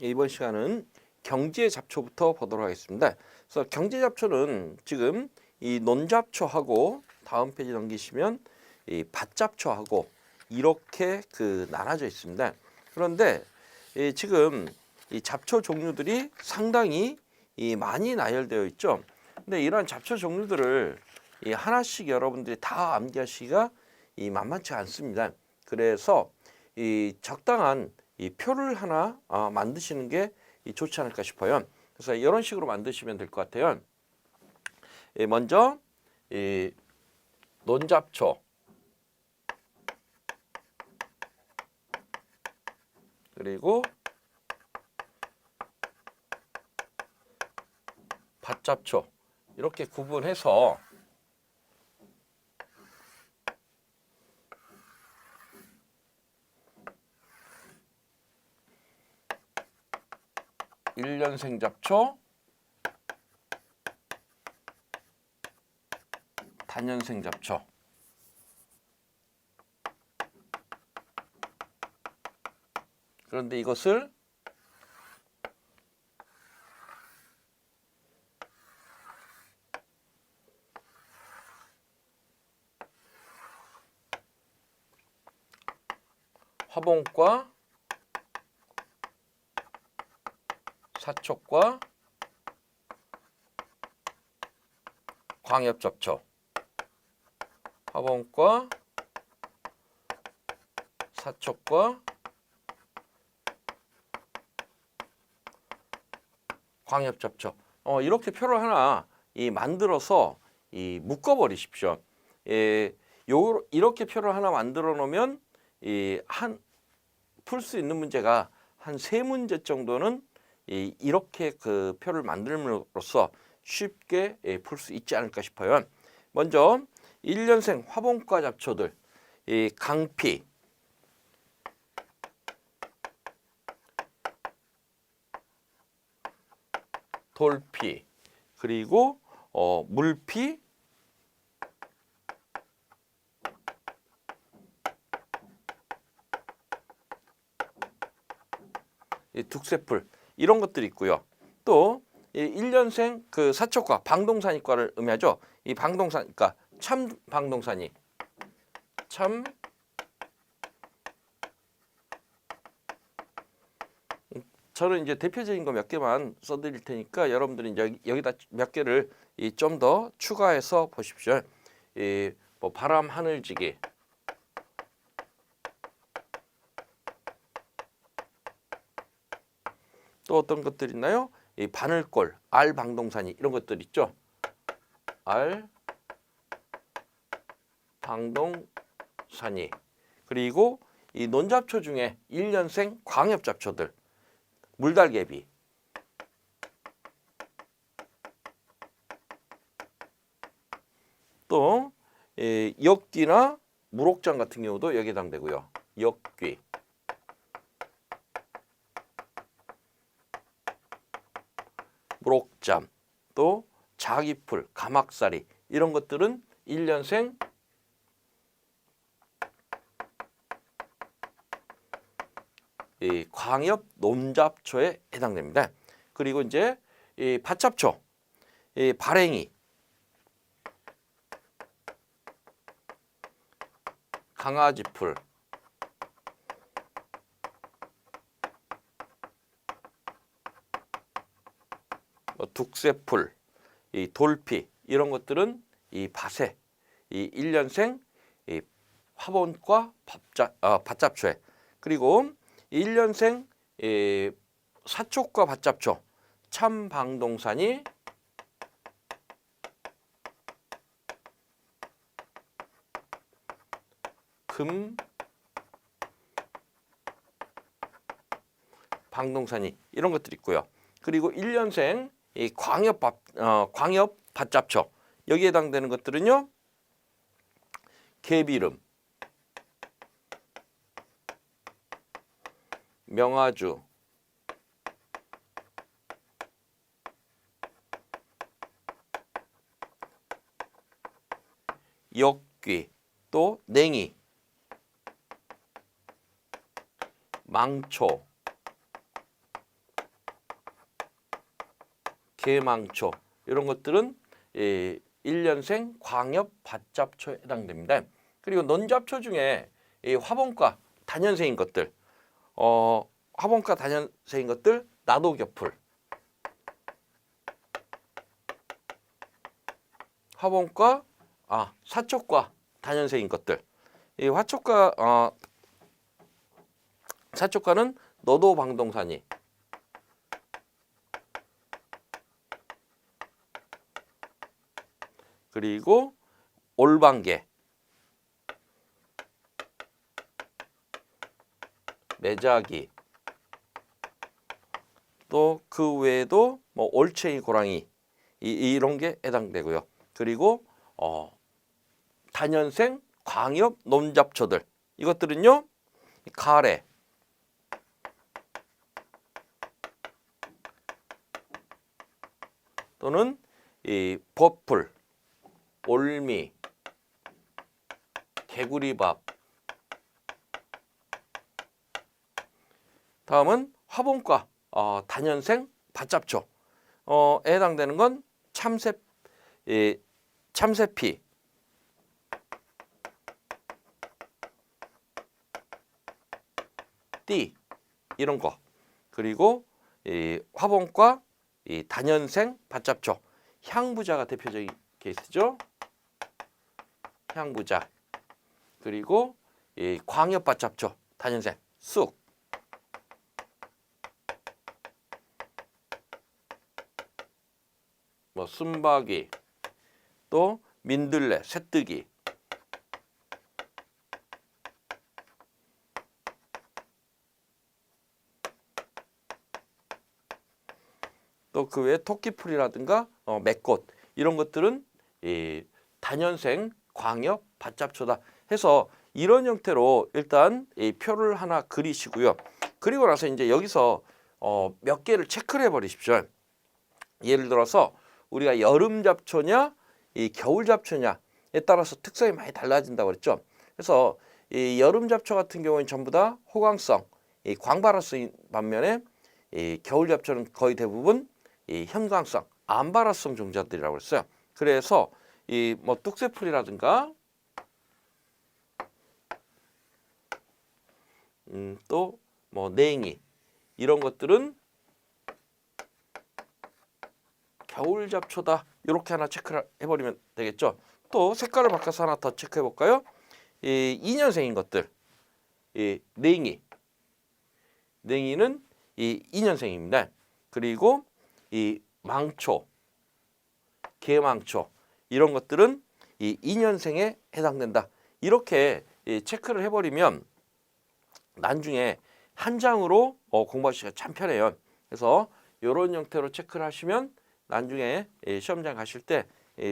이번 시간은 경지의 잡초부터 보도록 하겠습니다. 그래서 경지의 잡초는 지금 이 논잡초하고 다음 페이지 넘기시면 이 밭잡초하고 이렇게 나눠져 있습니다. 그런데 지금 이 잡초 종류들이 상당히 많이 나열되어 있죠. 근데 이러한 잡초 종류들을 하나씩 여러분들이 다 암기하시기가 만만치 않습니다. 그래서 이 적당한 이 표를 하나 만드시는 게 좋지 않을까 싶어요. 그래서 이런 식으로 만드시면 될 것 같아요. 먼저 이 논잡초, 그리고 밭잡초 이렇게 구분해서 일년생 잡초, 단년생 잡초, 그런데 이것을 화봉과 사촉과 광엽잡초, 화봉과 사촉과 광엽잡초 이렇게 표를 하나 만들어서 묶어버리십시오. 이렇게 표를 하나 만들어 놓으면 풀 수 있는 문제가 한 3문제 정도는 이렇게 표를 만들므로써 쉽게 풀 수 있지 않을까 싶어요. 먼저 1년생 화봉과 잡초들, 강피, 돌피, 그리고 물피, 둑새풀 이런 것들이 있고요. 또 1년생 사촉과 방동산이과를 의미하죠. 이 방동산이과 참 방동산이, 참 저는 이제 대표적인 거 몇 개만 써드릴 테니까 여러분들이 이제 여기다 몇 개를 좀 더 추가해서 보십시오. 뭐 바람 하늘지기, 또 어떤 것들 있나요? 바늘골, 알방동산이 이런 것들 있죠. 알방동산이, 그리고 이 논잡초 중에 1년생 광엽잡초들, 물달개비, 또 역귀나 무록장 같은 경우도 여기에 해당되고요. 역귀, 무록잠, 또 자기풀, 가막사리 이런 것들은 1년생 광엽 논잡초에 해당됩니다. 그리고 이제 밭잡초, 발행이, 강아지풀, 둑새풀, 돌피 이런 것들은 밭에 1년생 화분과 밭잡초에, 그리고 1년생 사촉과 밭잡초, 참방동산이, 방동산이 이런 것들이 있고요. 그리고 1년생 광엽 밭잡초 여기에 해당되는 것들은요. 개비름, 명아주, 역귀, 또 냉이, 망초, 개망초 이런 것들은 1년생 광엽 밭잡초에 해당됩니다. 그리고 논잡초 중에 이 화분과 단연생인 것들, 화분과 단연생인 것들 나도겹풀, 화분과 사촉과 단연생인 것들, 이 화촉과 사촉과는 너도방동산이, 그리고 올방개, 매자기, 또 그 외에도 뭐 올챙이, 고랑이 이런 게 해당되고요. 그리고 단연생 광엽 논잡초들 이것들은요 가래, 또는 이 버풀, 올미, 개구리밥, 다음은 화분과 단연생 밭잡초에 해당되는 건 참새피, 띠 이런 거, 그리고 이 화분과 이 단연생 밭잡초, 향부자가 대표적인 케이스죠. 향부자, 그리고 이 광엽 밭잡초 단연생 쑥, 뭐 순박이, 또 민들레, 새뜨기, 또 그 외에 토끼풀이라든가 맥꽃 이런 것들은 이 단연생 광엽 밭잡초다 해서 이런 형태로 일단 이 표를 하나 그리시고요. 그리고 나서 이제 여기서 몇 개를 체크를 해버리십시오. 예를 들어서 우리가 여름 잡초냐 이 겨울 잡초냐에 따라서 특성이 많이 달라진다고 그랬죠. 그래서 이 여름 잡초 같은 경우는 전부 다 호광성, 이 광발화성인 반면에 이 겨울 잡초는 거의 대부분 이 형광성, 암발화성 종자들이라고 했어요. 그래서 이 뭐 뚝새풀이라든가 또 뭐 냉이 이런 것들은 겨울 잡초다 이렇게 하나 체크를 해버리면 되겠죠. 또 색깔을 바꿔서 하나 더 체크해 볼까요? 이 2년생인 것들, 이 냉이는 이 2년생입니다. 그리고 이 망초, 개망초 이런 것들은 이 2년생에 해당된다. 이렇게 체크를 해버리면 나중에 한 장으로 공부하시기가 참 편해요. 그래서 이런 형태로 체크를 하시면 나중에 시험장 가실 때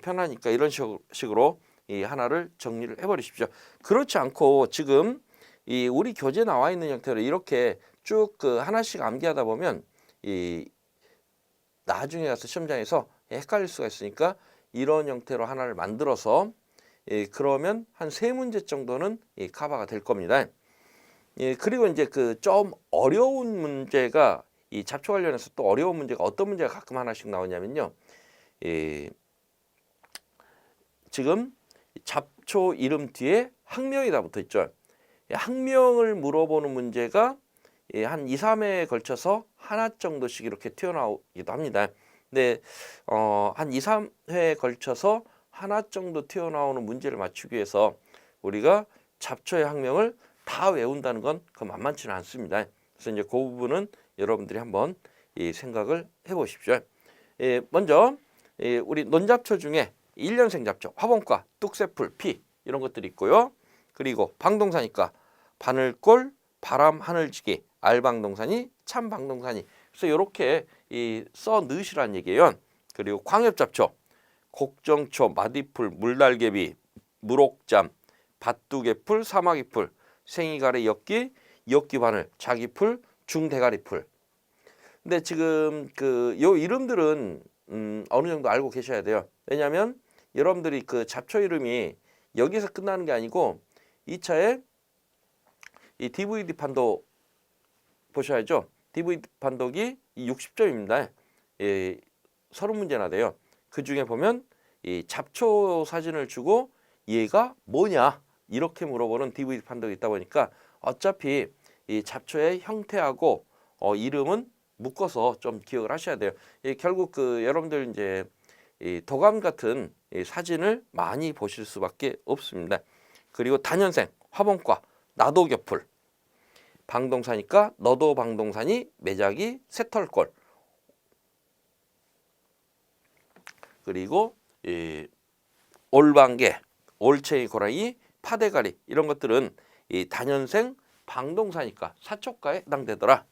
편하니까 이런 식으로 하나를 정리를 해버리십시오. 그렇지 않고 지금 우리 교재 나와 있는 형태로 이렇게 쭉 하나씩 암기하다 보면 나중에 가서 시험장에서 헷갈릴 수가 있으니까 이런 형태로 하나를 만들어서 그러면 한 3문제 정도는 커버가 될 겁니다. 그리고 이제 좀 어려운 문제가 이 잡초 관련해서 또 어려운 문제가 어떤 문제가 가끔 하나씩 나오냐면요. 지금 잡초 이름 뒤에 학명이 다 붙어 있죠. 학명을 물어보는 문제가 한 2, 3회에 걸쳐서 하나 정도씩 이렇게 튀어나오기도 합니다. 근데 한 2, 3회에 걸쳐서 하나 정도 튀어나오는 문제를 맞추기 위해서 우리가 잡초의 학명을 다 외운다는 건 만만치는 않습니다. 그래서 이제 그 부분은 여러분들이 한번 생각을 해보십시오. 먼저 우리 논잡초 중에 1년생 잡초, 화분과, 뚝새풀, 피 이런 것들이 있고요. 그리고 방동사니까 바늘골, 바람, 하늘지기, 알방동산이, 참방동산이. 그래서 이렇게 써 넣으시라는 얘기예요. 그리고 광엽잡초, 곡정초, 마디풀, 물날개비, 물옥잠, 밭두개풀, 사마귀풀, 생이가래, 엽기, 엽기바늘, 자기풀, 중대가리풀. 근데 지금 요 이름들은 어느 정도 알고 계셔야 돼요. 왜냐하면 여러분들이 잡초 이름이 여기서 끝나는 게 아니고 2차에 이 DVD 판도 보셔야죠. DVD 판독이 60점입니다. 서른 문제나 돼요. 그 중에 보면 이 잡초 사진을 주고 얘가 뭐냐 이렇게 물어보는 DVD 판독이 있다 보니까 어차피 이 잡초의 형태하고 이름은 묶어서 좀 기억을 하셔야 돼요. 결국 그 여러분들 이제 이 도감 같은 이 사진을 많이 보실 수밖에 없습니다. 그리고 단연생, 화본과, 나도겹풀, 방동사니까 너도 방동산이, 매작이, 새털골, 그리고 이 올방개, 올챙이 고라니, 파대가리 이런 것들은 이 단연생, 방동사니까 사촉가에 해당되더라.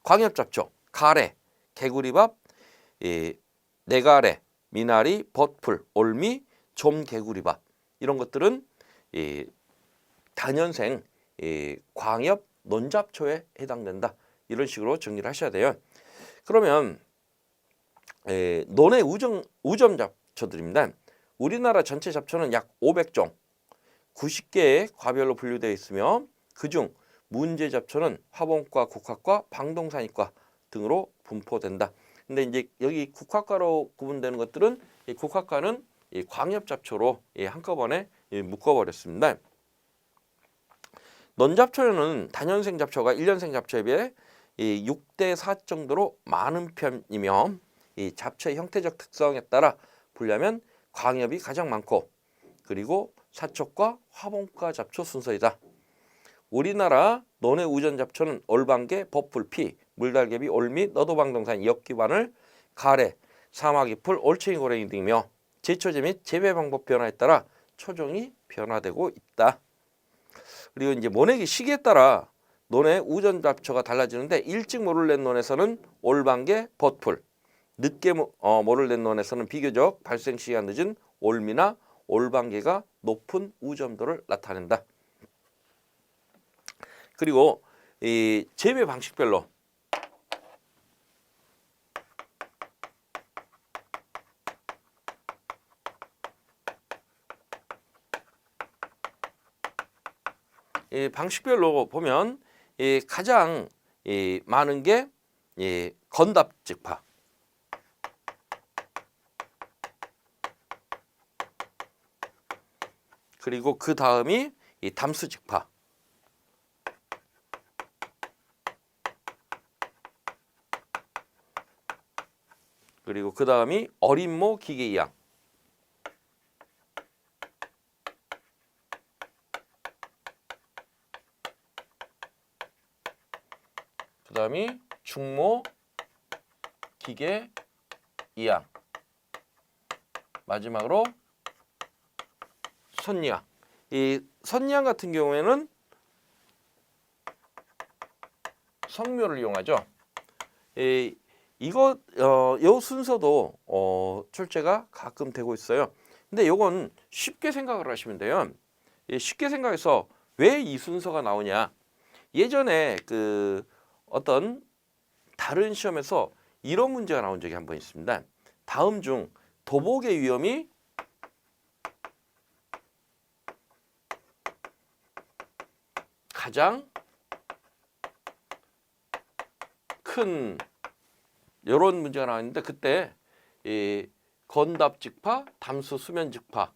광엽잡초, 가래, 개구리밥, 내가래, 미나리, 벗풀, 올미, 좀개구리밥 이런 것들은 단연생 광엽 논잡초에 해당된다. 이런 식으로 정리를 하셔야 돼요. 그러면 논의 우점 잡초들입니다. 우리나라 전체 잡초는 약 500종, 90개의 과별로 분류되어 있으며 그중 문제 잡초는 화본과, 국화과, 방동산이과 등으로 분포된다. 근데 이제 여기 국화과로 구분되는 것들은 이 국화과는 이 광엽 잡초로 한꺼번에 묶어버렸습니다. 논잡초는 단연생 잡초가 1년생 잡초에 비해 6대 4 정도로 많은 편이며 이 잡초의 형태적 특성에 따라 분류하면 광엽이 가장 많고 그리고 사촉과 화본과 잡초 순서이다. 우리나라 논의 우전 잡초는 올방개, 버풀, 피, 물달개비, 올미, 너도방동산, 엽기바늘, 가래, 사마귀풀, 올챙이 고랭이 등이며 제초제 및 재배 방법 변화에 따라 초종이 변화되고 있다. 그리고 이제 모내기 시기에 따라 논의 우전 잡초가 달라지는데 일찍 모를 낸 논에서는 올방개, 버풀, 늦게 모를 낸 논에서는 비교적 발생 시기가 늦은 올미나 올방개가 높은 우점도를 나타낸다. 그리고 이 재배 방식별로 이 방식별로 보면 이 가장 많은 게 건답직파, 그리고 그 다음이 이 담수직파, 그리고 그 다음이 어린모 기계이양, 그 다음이 중모 기계이양, 마지막으로 선리양. 이 선리양 같은 경우에는 성묘를 이용하죠. 요 순서도 출제가 가끔 되고 있어요. 근데 요건 쉽게 생각을 하시면 돼요. 쉽게 생각해서 왜 이 순서가 나오냐. 예전에 그 어떤 다른 시험에서 이런 문제가 나온 적이 한 번 있습니다. 다음 중 도복의 위험이 가장 큰 이런 문제가 나왔는데 그때 이 건답직파, 담수수면직파,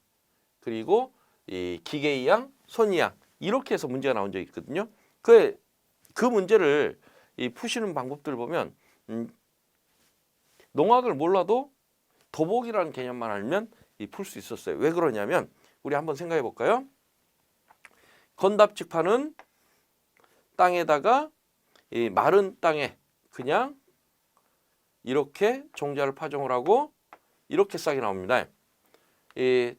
그리고 이 기계이양, 손이양 이렇게 해서 문제가 나온 적이 있거든요. 그 문제를 푸시는 방법들을 보면 농학을 몰라도 도복이라는 개념만 알면 풀 수 있었어요. 왜 그러냐면 우리 한번 생각해 볼까요? 건답직파는 땅에다가 이 마른 땅에 그냥 이렇게 종자를 파종을 하고 이렇게 싹이 나옵니다. 이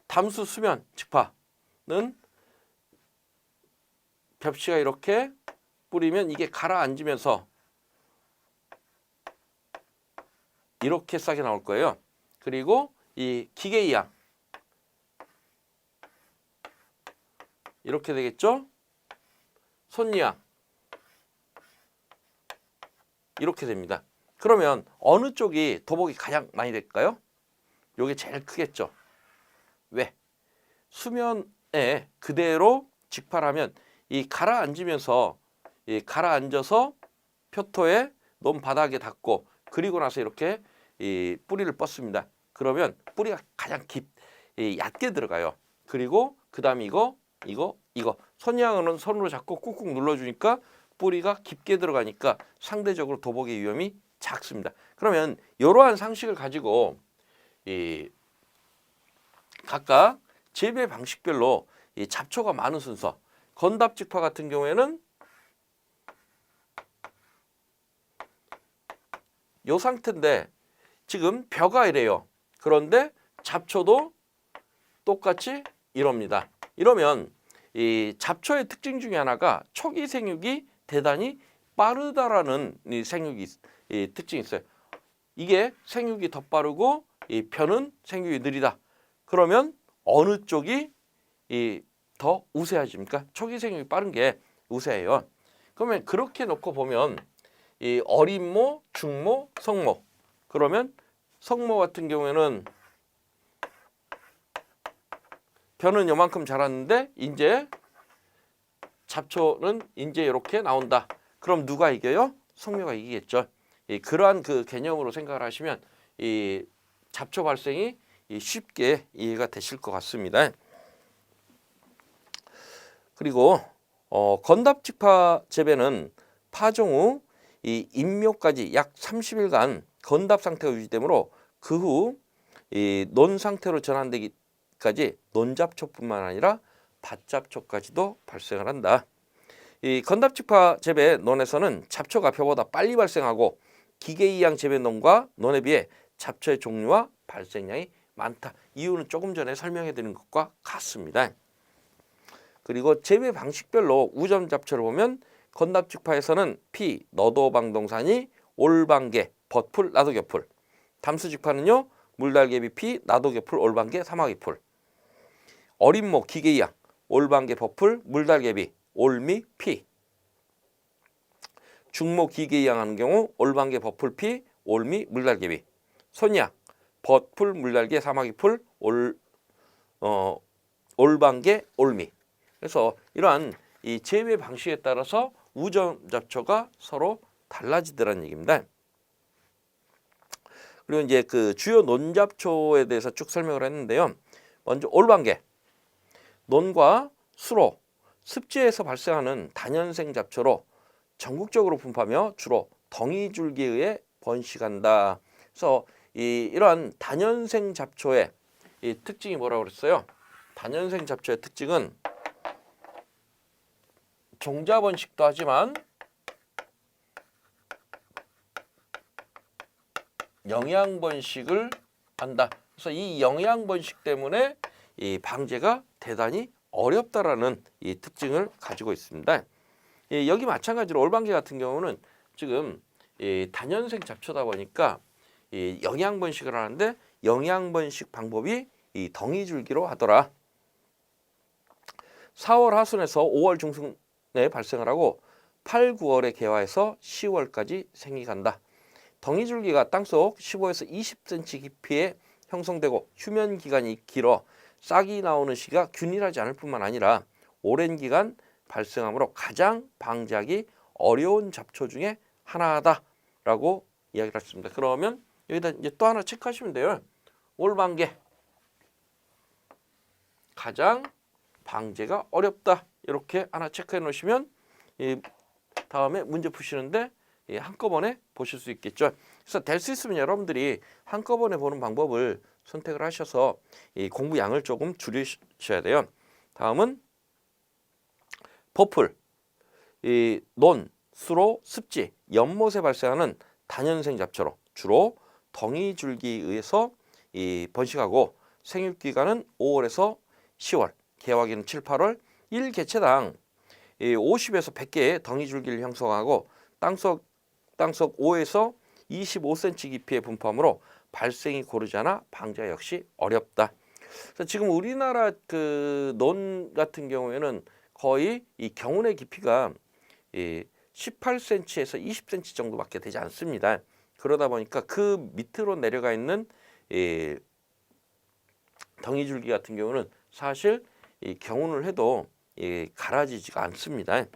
담수수면 직파는 벽시가 이렇게 뿌리면 이게 가라앉으면서 이렇게 싹이 나올 거예요. 그리고 이 기계이양 이렇게 되겠죠. 손이양 이렇게 됩니다. 그러면 어느 쪽이 도복이 가장 많이 될까요? 이게 제일 크겠죠. 왜? 수면에 그대로 직파라면 이 가라앉으면서 가라앉아서 표토에 논 바닥에 닿고 그리고 나서 이렇게 이 뿌리를 뻗습니다. 그러면 뿌리가 가장 얕게 들어가요. 그리고 그다음 이거 선양은 손으로 잡고 꾹꾹 눌러주니까 뿌리가 깊게 들어가니까 상대적으로 도복의 위험이 작습니다. 그러면 이러한 상식을 가지고 이 각각 재배 방식별로 이 잡초가 많은 순서, 건답직파 같은 경우에는 이 상태인데 지금 벼가 이래요. 그런데 잡초도 똑같이 이럽니다. 이러면 이 잡초의 특징 중에 하나가 초기 생육이 대단히 빠르다라는 이 생육이 특징이 있어요. 이게 생육이 더 빠르고 이 벼는 생육이 느리다. 그러면 어느 쪽이 더 우세해집니까? 초기 생육이 빠른 게 우세해요. 그러면 그렇게 놓고 보면 이 어린모, 중모, 성모. 그러면 성모 같은 경우에는 벼는 요만큼 자랐는데 이제 잡초는 이제 이렇게 나온다. 그럼 누가 이겨요? 성묘가 이기겠죠. 그러한 그 개념으로 생각을 하시면 이 잡초 발생이 쉽게 이해가 되실 것 같습니다. 그리고 건답직파 재배는 파종 후 이 임묘까지 약 30일간 건답 상태가 유지되므로 그 후 이 논 상태로 전환되기까지 논잡초뿐만 아니라 밭잡초까지도 발생을 한다. 이 건답직파 재배 논에서는 잡초가 벼보다 빨리 발생하고 기계이양 재배 논과 논에 비해 잡초의 종류와 발생량이 많다. 이유는 조금 전에 설명해 드린 것과 같습니다. 그리고 재배 방식별로 우점 잡초를 보면 건답직파에서는 피, 너도방동산이, 올방개, 벗풀, 나도겨풀. 담수직파는요 물달개비, 피, 나도겨풀, 올방개, 사마귀풀. 어린모, 기계이양, 올방개, 벗풀, 물달개비, 올미, 피. 중모, 기계이양 하는 경우 올방개, 벗풀, 피, 올미, 물달개비. 손양, 벗풀, 물달개, 사마귀풀, 올방개, 올미. 그래서 이러한 이 재배 방식에 따라서 우점 잡초가 서로 달라지더라는 얘기입니다. 그리고 이제 그 주요 논잡초에 대해서 쭉 설명을 했는데요. 먼저 올방개. 논과 수로, 습지에서 발생하는 다년생 잡초로 전국적으로 분포하며 주로 덩이줄기에 의해 번식한다. 그래서 이러한 다년생 잡초의 이 특징이 뭐라고 그랬어요? 다년생 잡초의 특징은 종자 번식도 하지만 영양 번식을 한다. 그래서 이 영양 번식 때문에 이 방제가 대단히 어렵다라는 이 특징을 가지고 있습니다. 여기 마찬가지로 올방개 같은 경우는 지금 다년생 잡초다 보니까 영양 번식을 하는데 영양 번식 방법이 이 덩이줄기로 하더라. 4월 하순에서 5월 중순에 발생을 하고 8, 9월에 개화해서 10월까지 생익한다. 덩이줄기가 땅속 15에서 20cm 깊이에 형성되고 휴면 기간이 길어 싹이 나오는 시기가 균일하지 않을 뿐만 아니라 오랜 기간 발생하므로 가장 방제하기 어려운 잡초 중에 하나다라고 이야기를 했습니다. 그러면 여기다 이제 또 하나 체크하시면 돼요. 올방개 가장 방제가 어렵다. 이렇게 하나 체크해 놓으시면 다음에 문제 푸시는데 한꺼번에 보실 수 있겠죠. 그래서 될 수 있으면 여러분들이 한꺼번에 보는 방법을 선택을 하셔서 공부 양을 조금 줄이셔야 돼요. 다음은 버풀, 논, 수로, 습지, 연못에 발생하는 다년생 잡초로 주로 덩이줄기에 의해서 번식하고 생육기간은 5월에서 10월, 개화기는 7, 8월, 1개체당 50에서 100개의 덩이줄기를 형성하고 땅속 5에서 25cm 깊이의 분포하므로 발생이 고르지 않아 방제가 역시 어렵다. 그래서 지금 우리나라 그 논 같은 경우에는 거의 이 경운의 깊이가 18cm에서 20cm 정도밖에 되지 않습니다. 그러다 보니까 그 밑으로 내려가 있는 덩이줄기 같은 경우는 사실 이 경운을 해도 갈아지지가 않습니다.